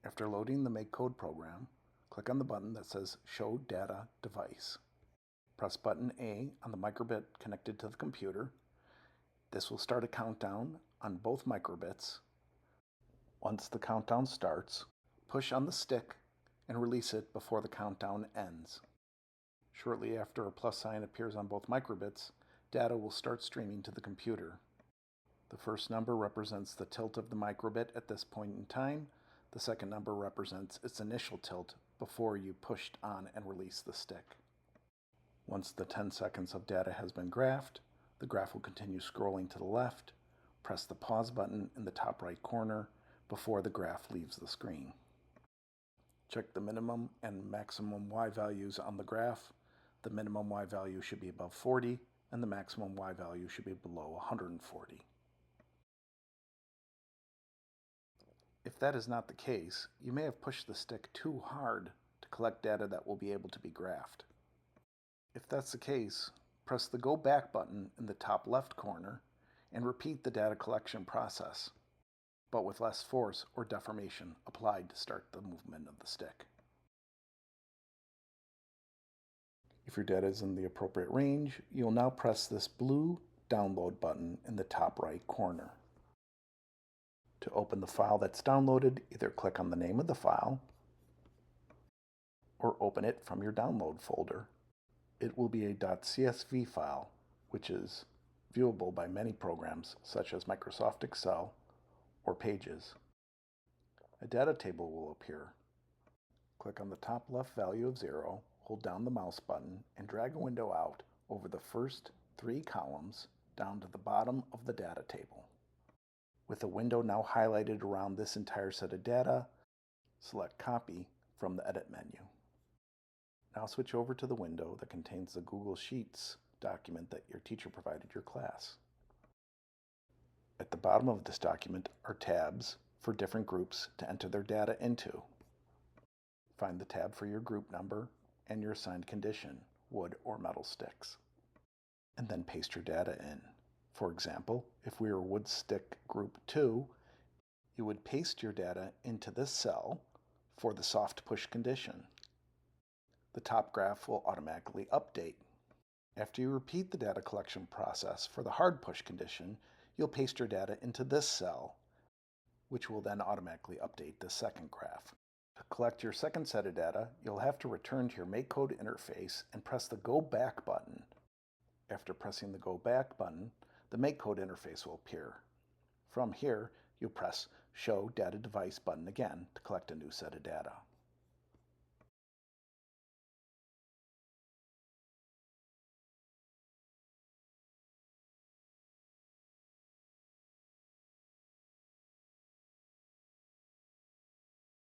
After loading the MakeCode program, click on the button that says Show Data Device. Press button A on the microbit connected to the computer. This will start a countdown on both microbits. Once the countdown starts, push on the stick and release it before the countdown ends. Shortly after a plus sign appears on both microbits, data will start streaming to the computer. The first number represents the tilt of the microbit at this point in time. The second number represents its initial tilt before you pushed on and released the stick. Once the 10 seconds of data has been graphed, the graph will continue scrolling to the left. Press the pause button in the top right corner before the graph leaves the screen. Check the minimum and maximum y values on the graph. The minimum y value should be above 40, and the maximum y value should be below 140. If that is not the case, you may have pushed the stick too hard to collect data that will be able to be graphed. If that's the case, press the Go Back button in the top left corner and repeat the data collection process, but with less force or deformation applied to start the movement of the stick. If your data is in the appropriate range, you'll now press this blue Download button in the top right corner. To open the file that's downloaded, either click on the name of the file or open it from your download folder. It will be a .csv file, which is viewable by many programs such as Microsoft Excel or Pages. A data table will appear. Click on the top left value of 0, hold down the mouse button, and drag a window out over the first 3 columns down to the bottom of the data table. With the window now highlighted around this entire set of data, select Copy from the Edit menu. Now switch over to the window that contains the Google Sheets document that your teacher provided your class. At the bottom of this document are tabs for different groups to enter their data into. Find the tab for your group number and your assigned condition, wood or metal sticks, and then paste your data in. For example, if we were wood stick group 2, you would paste your data into this cell for the soft push condition. The top graph will automatically update. After you repeat the data collection process for the hard push condition, you'll paste your data into this cell, which will then automatically update the second graph. To collect your second set of data, you'll have to return to your MakeCode interface and press the Go Back button. After pressing the Go Back button, the MakeCode interface will appear. From here, you'll press Show Data Device button again to collect a new set of data.